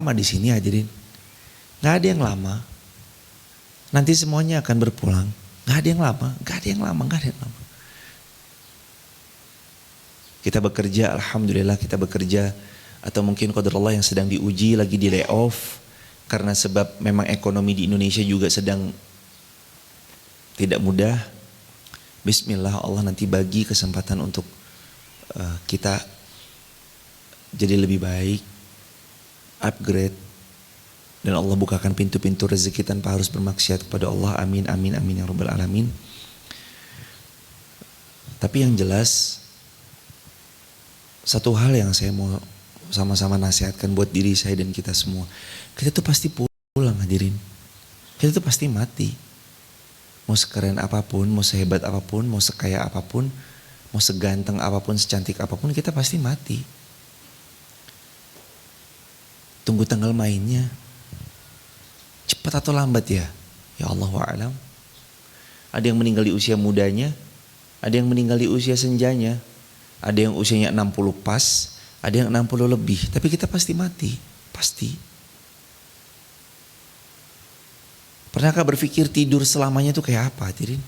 lama di sini hadirin. Nggak ada yang lama. Nanti semuanya akan berpulang. Nggak ada yang lama, nggak ada yang lama, nggak ada yang lama. Kita bekerja, alhamdulillah kita bekerja. Atau mungkin qadarullah yang sedang diuji lagi di layoff. Karena sebab memang ekonomi di Indonesia juga sedang tidak mudah. Bismillah, Allah nanti bagi kesempatan untuk kita jadi lebih baik, upgrade, dan Allah bukakan pintu-pintu rezeki tanpa harus bermaksiat kepada Allah. Amin, amin, amin ya rabbal alamin. Tapi yang jelas, satu hal yang saya mau sama-sama nasihatkan buat diri saya dan kita semua. Kita tuh pasti pulang hadirin. Kita tuh pasti mati. Mau sekeren apapun, mau sehebat apapun, mau sekaya apapun, mau seganteng apapun, secantik apapun, kita pasti mati. Tunggu tanggal mainnya. Cepat atau lambat ya? Ya Allah wa'alam. Ada yang meninggal di usia mudanya, ada yang meninggal di usia senjanya, ada yang usianya 60 pas, ada yang 60 lebih. Tapi kita pasti mati, pasti. Pernahkah berpikir tidur selamanya itu kayak apa hadirin?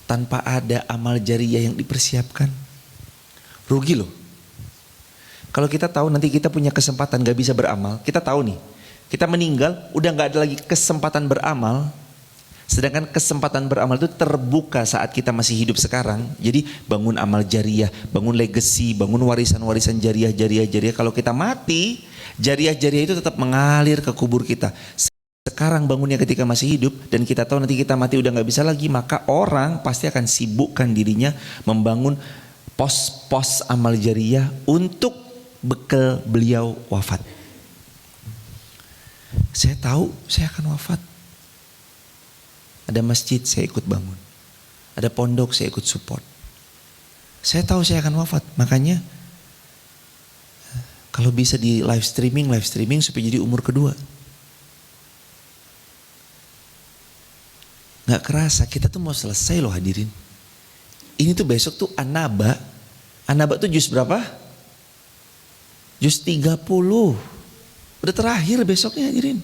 Tanpa ada amal jariyah yang dipersiapkan. Rugi loh. Kalau kita tahu nanti kita punya kesempatan gak bisa beramal, kita tahu nih, kita meninggal udah gak ada lagi kesempatan beramal. Sedangkan kesempatan beramal itu terbuka saat kita masih hidup sekarang. Jadi bangun amal jariyah, bangun legacy, bangun warisan-warisan jariyah. Kalau kita mati, jariyah itu tetap mengalir ke kubur kita. Sekarang bangunnya ketika masih hidup dan kita tahu nanti kita mati udah gak bisa lagi, maka orang pasti akan sibukkan dirinya membangun pos-pos amal jariyah untuk bekal beliau wafat. Saya tahu saya akan wafat. Ada masjid saya ikut bangun. Ada pondok saya ikut support. Saya tahu saya akan wafat. Makanya kalau bisa di live streaming supaya jadi umur kedua. Gak kerasa kita tuh mau selesai loh hadirin. Ini tuh besok tuh An-Naba. An-Naba tuh juz berapa? Juz 30. Udah terakhir besoknya hadirin.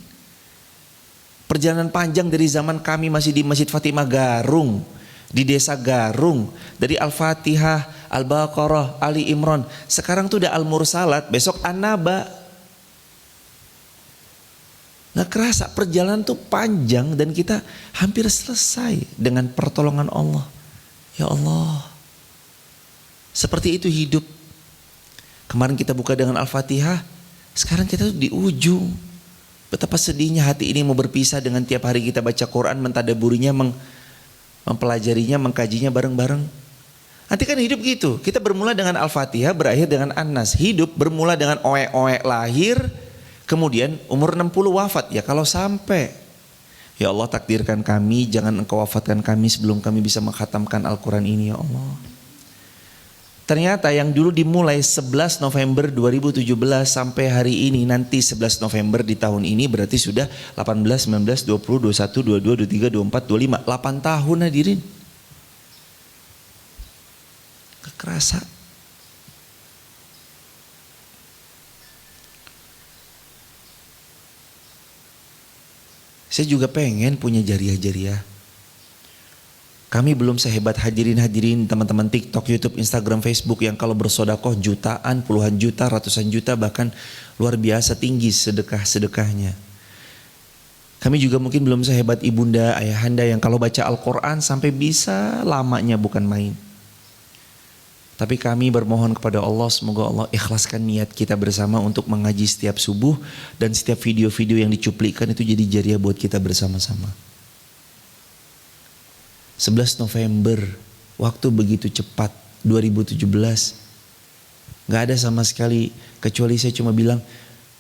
Perjalanan panjang dari zaman kami masih di Masjid Fatimah Garung, di desa Garung, dari Al-Fatihah, Al-Baqarah, Ali Imran. Sekarang tuh udah Al-Mursalat, besok An-Naba. Nggak kerasa perjalanan tuh panjang dan kita hampir selesai dengan pertolongan Allah. Ya Allah, seperti itu hidup. Kemarin kita buka dengan Al-Fatihah, sekarang kita tuh di ujung. Betapa sedihnya hati ini mau berpisah dengan tiap hari kita baca Quran, mentadaburinya, mempelajarinya, mengkajinya bareng-bareng. Nanti kan hidup gitu. Kita bermula dengan Al-Fatihah, berakhir dengan An-Nas. Hidup bermula dengan oe-oe lahir, kemudian umur 60 wafat. Ya kalau sampai. Ya Allah takdirkan kami, jangan Engkau wafatkan kami sebelum kami bisa mengkhatamkan Al-Quran ini ya Allah. Ternyata yang dulu dimulai 11 November 2017 sampai hari ini, nanti 11 November di tahun ini berarti sudah 18, 19, 20, 21, 22, 23, 24, 25, 8 tahun hadirin. Gak kerasa. Saya juga pengen punya jariyah-jariyah. Kami belum sehebat hadirin-hadirin teman-teman TikTok, YouTube, Instagram, Facebook yang kalau bersodakoh jutaan, puluhan juta, ratusan juta, bahkan luar biasa tinggi sedekah-sedekahnya. Kami juga mungkin belum sehebat ibunda, ayahanda yang kalau baca Al-Quran sampai bisa lamanya bukan main. Tapi kami bermohon kepada Allah, semoga Allah ikhlaskan niat kita bersama untuk mengaji setiap subuh dan setiap video-video yang dicuplikan itu jadi jariyah buat kita bersama-sama. 11 November, waktu begitu cepat, 2017. Gak ada sama sekali, kecuali saya cuma bilang,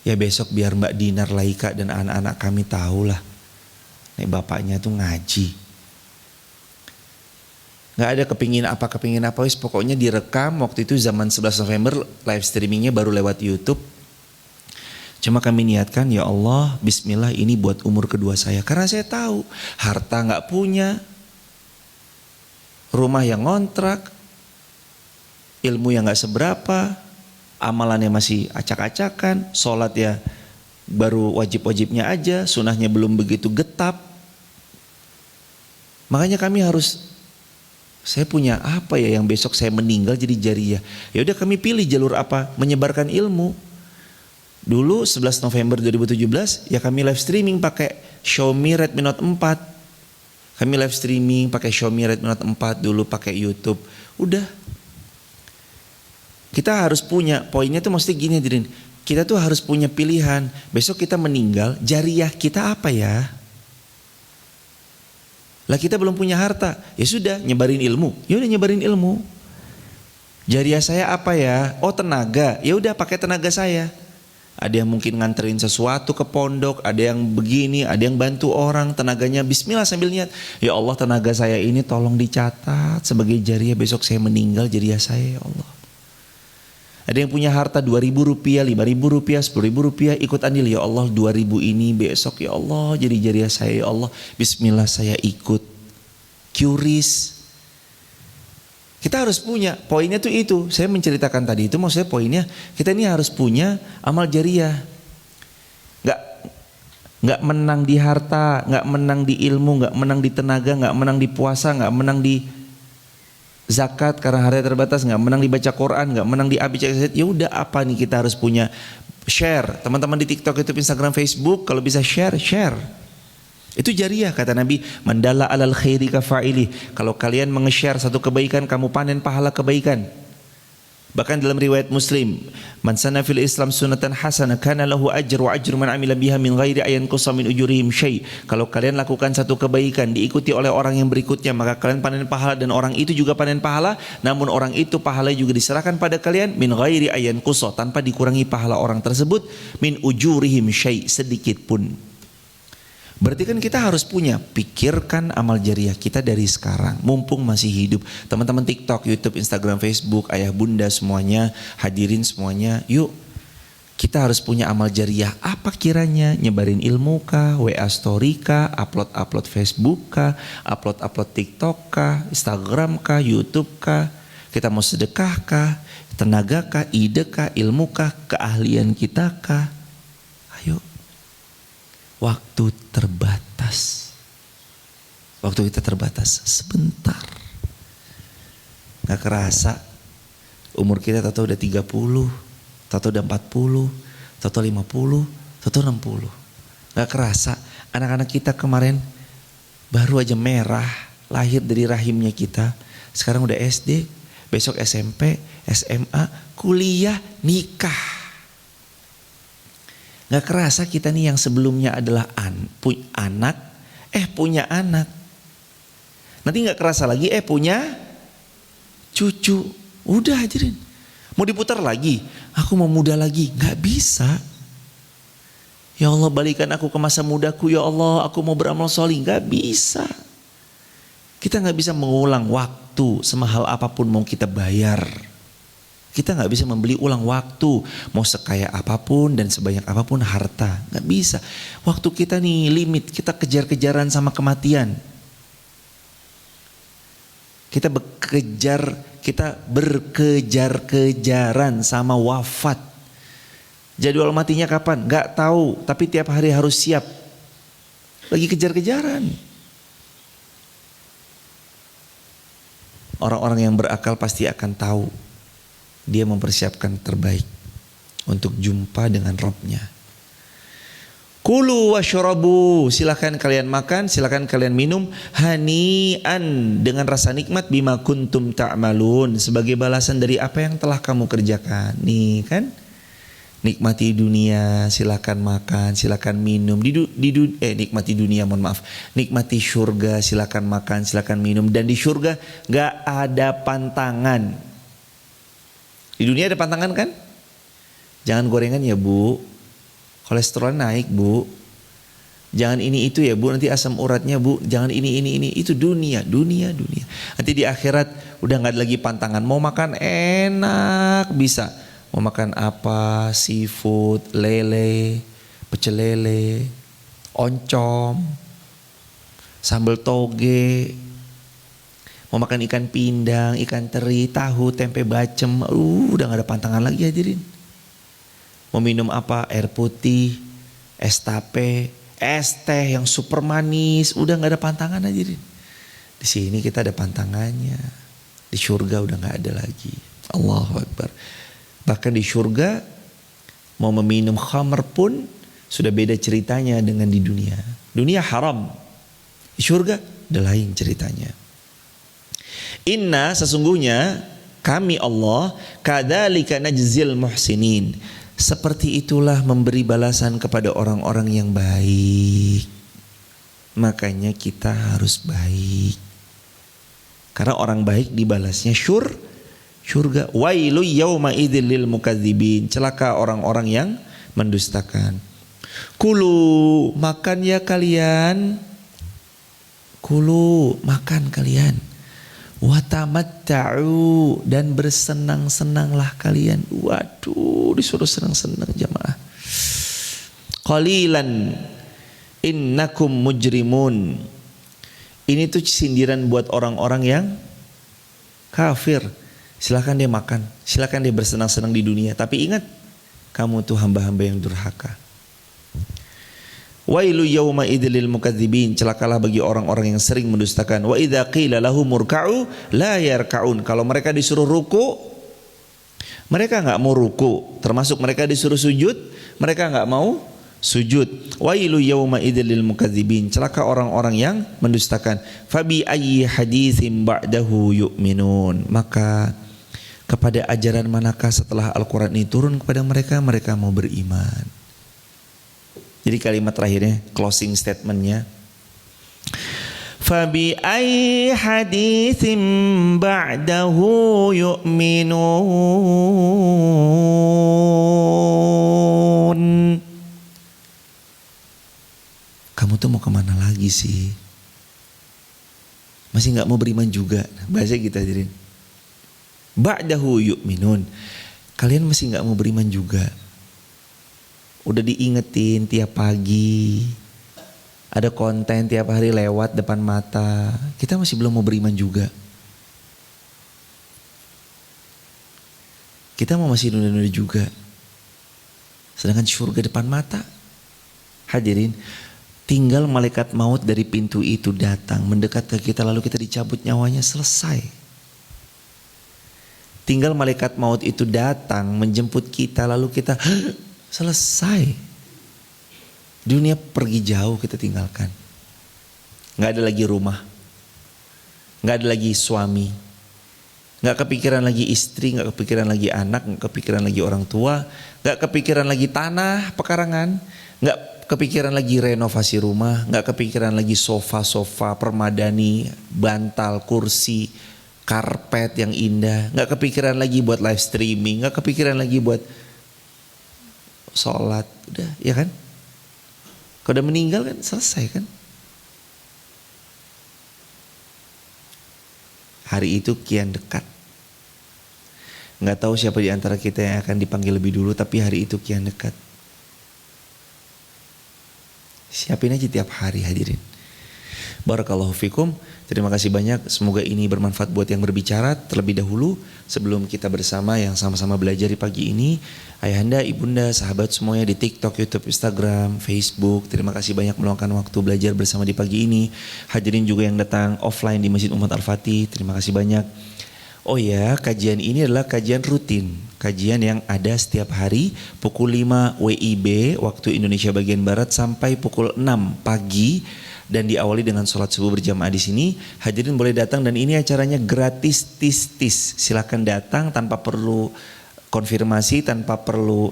ya besok biar Mbak Dinar, Laika dan anak-anak kami tahulah. Nih bapaknya tuh ngaji. Gak ada kepingin apa, pokoknya direkam. Waktu itu zaman 11 November, live streamingnya baru lewat YouTube. Cuma kami niatkan, ya Allah, bismillah ini buat umur kedua saya. Karena saya tahu, harta gak punya, rumah yang ngontrak, ilmu yang gak seberapa, amalannya masih acak-acakan, sholat ya baru wajib-wajibnya aja, sunahnya belum begitu getap. Makanya kami harus, saya punya apa ya yang besok saya meninggal jadi jariyah. Ya udah kami pilih jalur apa? Menyebarkan ilmu. Dulu 11 November 2017 ya kami live streaming pakai Xiaomi Redmi Note 4. Kami live streaming pakai Xiaomi Redmi Note 4 dulu, pakai YouTube. Udah. Kita harus punya, poinnya tuh mesti gini hadirin. Kita tuh harus punya pilihan. Besok kita meninggal, jariyah kita apa ya? Lah kita belum punya harta. Ya sudah, nyebarin ilmu. Ya udah nyebarin ilmu. Jariyah saya apa ya? Oh tenaga. Ya udah pakai tenaga saya. Ada yang mungkin nganterin sesuatu ke pondok, ada yang begini, ada yang bantu orang, tenaganya bismillah sambil niat. Ya Allah, tenaga saya ini tolong dicatat sebagai jariyah, besok saya meninggal jariyah saya ya Allah. Ada yang punya harta 2.000 rupiah, 5.000 rupiah, 10.000 rupiah, ikut andil ya Allah 2.000 ini besok ya Allah jadi jariyah saya ya Allah. Bismillah saya ikut. Qris. Kita harus punya, poinnya tuh itu. Saya menceritakan tadi itu maksudnya poinnya kita ini harus punya amal jariyah. Nggak menang di harta, nggak menang di ilmu, nggak menang di tenaga, nggak menang di puasa, nggak menang di zakat karena harta terbatas, nggak menang di baca Quran, nggak menang di abi. Ya udah apa nih kita harus punya? Share. Teman-teman di TikTok, YouTube, Instagram, Facebook kalau bisa share. Itu jariyah kata Nabi, mandalla alal khairi kafa'ili. Kalau kalian menge-share satu kebaikan, kamu panen pahala kebaikan. Bahkan dalam riwayat Muslim, man sanna fil Islam sunnatan hasanah kana lahu ajru wa ajru man amila biha min ghairi ayan qusa min ujurihim syai. Kalau kalian lakukan satu kebaikan diikuti oleh orang yang berikutnya, maka kalian panen pahala dan orang itu juga panen pahala, namun orang itu pahala juga diserahkan pada kalian min ghairi ayan qusa, tanpa dikurangi pahala orang tersebut min ujurihim syai, sedikit pun. Berarti kan kita harus punya, pikirkan amal jariyah kita dari sekarang, mumpung masih hidup. Teman-teman TikTok, YouTube, Instagram, Facebook, ayah bunda semuanya, hadirin semuanya, yuk kita harus punya amal jariyah. Apa kiranya? Nyebarin ilmu kah, WA story kah, upload Facebook kah, upload TikTok kah, Instagram kah, YouTube kah, kita mau sedekah kah, tenaga kah, ide kah, ilmu kah, keahlian kita kah. Ayo. Waktu terbatas. Waktu kita terbatas sebentar. Gak kerasa umur kita tahu udah 30, tahu udah 40, tahu 50, tahu 60. Gak kerasa anak-anak kita kemarin baru aja merah lahir dari rahimnya kita. Sekarang udah SD, besok SMP, SMA, kuliah, nikah. Gak kerasa kita nih yang sebelumnya adalah anak, punya anak. Nanti gak kerasa lagi punya cucu. Udah hadirin. Mau diputar lagi, aku mau muda lagi. Gak bisa. Ya Allah balikan aku ke masa mudaku. Ya Allah aku mau beramal sholih. Gak bisa. Kita gak bisa mengulang waktu semahal apapun mau kita bayar. Kita gak bisa membeli ulang waktu. Mau sekaya apapun dan sebanyak apapun harta. Gak bisa. Waktu kita nih limit. Kita kejar-kejaran sama kematian. Kita berkejar-kejaran sama wafat. Jadwal matinya kapan? Gak tahu. Tapi tiap hari harus siap. Lagi kejar-kejaran. Orang-orang yang berakal pasti akan tahu. Dia mempersiapkan terbaik untuk jumpa dengan Rabb-Nya. Kulu washrabu, silakan kalian makan, silakan kalian minum, hani'an, dengan rasa nikmat, bima kuntum ta'malun, sebagai balasan dari apa yang telah kamu kerjakan. Nih kan, nikmati dunia, silakan makan, silakan minum. Nikmati dunia, mohon maaf. Nikmati surga, silakan makan, silakan minum. Dan di surga gak ada pantangan. Di dunia ada pantangan kan? Jangan gorengan ya bu, kolesterol naik bu. Jangan ini itu ya bu, nanti asam uratnya bu. Jangan ini itu dunia. Nanti di akhirat udah nggak ada lagi pantangan. Mau makan enak bisa. Mau makan apa? Seafood, lele, pecel lele, oncom, sambal toge. Mau makan ikan pindang, ikan teri, tahu, tempe bacem, udah gak ada pantangan lagi hadirin. Mau minum apa? Air putih, es tape, es teh yang super manis, udah nggak ada pantangan hadirin. Di sini kita ada pantangannya. Di surga udah nggak ada lagi. Allahu Akbar. Bahkan di surga mau meminum khamr pun sudah beda ceritanya dengan di dunia. Dunia haram. Di surga udah lain ceritanya. Inna sesungguhnya kami Allah kadzalika najzil muhsinin. Seperti itulah memberi balasan kepada orang-orang yang baik. Makanya kita harus baik. Karena orang baik dibalasnya surga. Wailu yauma idzil lil mukadzibin. Celaka orang-orang yang mendustakan. Kulu makan ya kalian. Kulu makan kalian. Watamatta'u dan bersenang-senanglah kalian. Waduh, disuruh senang-senang jamaah. Qalilan innakum mujrimun. Ini tuh sindiran buat orang-orang yang kafir. Silakan dia makan, silakan dia bersenang-senang di dunia. Tapi ingat, kamu tuh hamba-hamba yang durhaka. Wailu yauma idzil mukadzibin. Celakalah bagi orang-orang yang sering mendustakan. Wa idza qila lahum murka'u la yarka'un. Kalau mereka disuruh ruku, mereka enggak mau ruku. Termasuk mereka disuruh sujud, mereka enggak mau sujud. Wailu yauma idzil mukadzibin. Celaka orang-orang yang mendustakan. Fabi ayyi haditsin ba'dahu yu'minun. Maka kepada ajaran manakah setelah Al-Quran ini turun kepada mereka, mereka mau beriman. Jadi kalimat terakhirnya, closing statementnya, Fabi ayyi haditsin ba'dahu yu'minun. Kamu tuh mau kemana lagi sih? Masih gak mau beriman juga? Bahasa kita hadirin. Ba'dahu yu'minun. Kalian masih gak mau beriman juga? Udah diingetin tiap pagi, ada konten tiap hari lewat depan mata, kita masih belum mau beriman juga. Kita mau masih nunda-nunda juga. Sedangkan surga depan mata. Hadirin, tinggal malaikat maut dari pintu itu datang, mendekat ke kita, lalu kita dicabut nyawanya, selesai. Tinggal malaikat maut itu datang menjemput kita, lalu kita selesai. Dunia pergi jauh, kita tinggalkan. Gak ada lagi rumah, gak ada lagi suami, gak kepikiran lagi istri, gak kepikiran lagi anak, gak kepikiran lagi orang tua, gak kepikiran lagi tanah pekarangan, gak kepikiran lagi renovasi rumah, gak kepikiran lagi sofa-sofa permadani, bantal, kursi, karpet yang indah, gak kepikiran lagi buat live streaming, gak kepikiran lagi buat sholat, udah, ya kan? Kalau udah meninggal kan selesai kan? Hari itu kian dekat. Nggak tahu siapa di antara kita yang akan dipanggil lebih dulu, tapi hari itu kian dekat. Siapin aja tiap hari hadirin. Barakallahu fikum. Terima kasih banyak. Semoga ini bermanfaat buat yang berbicara. Terlebih dahulu sebelum kita bersama yang sama-sama belajar di pagi ini, ayahanda, ibunda, sahabat semuanya di TikTok, YouTube, Instagram, Facebook, terima kasih banyak meluangkan waktu belajar bersama di pagi ini. Hadirin juga yang datang offline di Masjid Umat Al-Fatih, terima kasih banyak. Oh ya, kajian ini adalah kajian rutin, kajian yang ada setiap hari pukul 5 WIB waktu Indonesia bagian Barat sampai pukul 6 pagi. Dan diawali dengan sholat subuh berjamaah di sini. Hadirin boleh datang dan ini acaranya gratis tis. Silakan datang tanpa perlu konfirmasi, tanpa perlu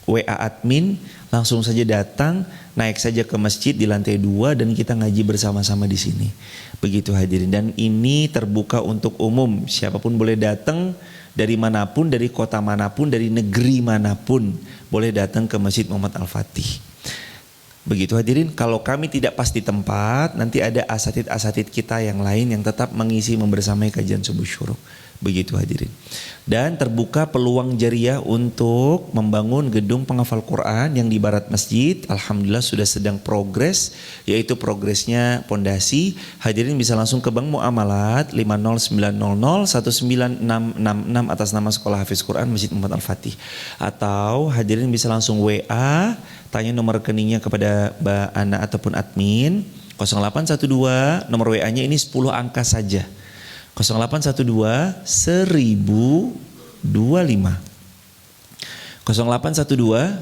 WA admin. Langsung saja datang, naik saja ke masjid di lantai 2 dan kita ngaji bersama-sama di sini. Begitu hadirin. Dan ini terbuka untuk umum. Siapapun boleh datang dari manapun, dari kota manapun, dari negeri manapun. Boleh datang ke Masjid Muhammad Al-Fatih. Begitu hadirin, kalau kami tidak pas di tempat, nanti ada asatid-asatid kita yang lain yang tetap mengisi membersamai kajian subuh syuruk. Begitu hadirin. Dan terbuka peluang jariah untuk membangun gedung penghafal Quran yang di barat masjid. Alhamdulillah sudah sedang progres, yaitu progresnya pondasi. Hadirin bisa langsung ke Bank Muamalat 50900 19666 atas nama Sekolah Hafiz Quran Masjid Muhammad Al-Fatih. Atau hadirin bisa langsung WA, tanya nomor rekeningnya kepada Mbak Ana ataupun admin 0812, nomor WA-nya ini 10 angka saja. 0812 1025 0812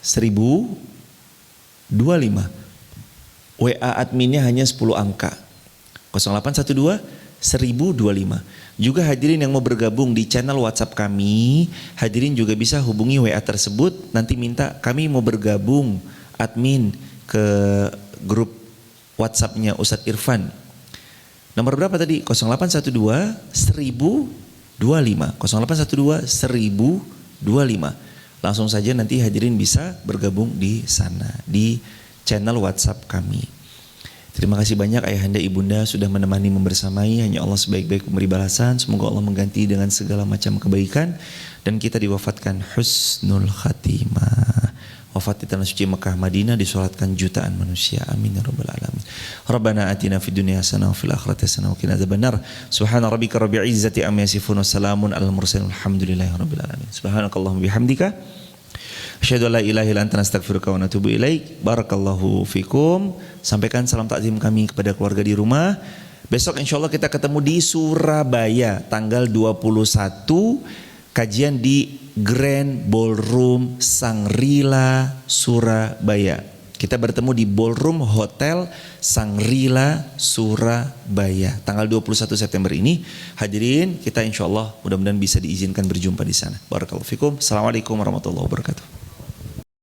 1025. WA adminnya hanya 10 angka 0812 1025. Juga hadirin yang mau bergabung di channel WhatsApp kami, hadirin juga bisa hubungi WA tersebut, nanti minta kami mau bergabung admin ke grup WhatsApp-nya Ustadz Irfan. Nomor berapa tadi? 0812 1025 0812 1025. Langsung saja nanti hadirin bisa bergabung di sana, di channel WhatsApp kami. Terima kasih banyak ayahanda ibunda sudah menemani membersamai. Hanya Allah sebaik-baik memberi balasan. Semoga Allah mengganti dengan segala macam kebaikan dan kita diwafatkan husnul khatimah. Wafat di tanah suci Mekah Madinah, disolatkan jutaan manusia. Amin ya rabbal alamin. Rabbana atina fid dunya hasanah wa fil akhirati hasanah wa qina adzabannar. Subhana rabbika rabbil izzati amma yasifun wa salamun alal mursalin walhamdulillahi rabbil alamin. Subhanakallahumma bihamdika asyhadu an la ilaha illa anta astaghfiruka wa atubu ilaik. Barakallahu fikum. Sampaikan salam takzim kami kepada keluarga di rumah. Besok insyaallah kita ketemu di Surabaya tanggal 21, kajian di Grand Ballroom Sangrila Surabaya. Kita bertemu di Ballroom Hotel Sangrila Surabaya tanggal 21 September ini. Hadirin, kita insyaallah mudah-mudahan bisa diizinkan berjumpa di sana. Barakallahu fikum. Assalamualaikum warahmatullahi wabarakatuh.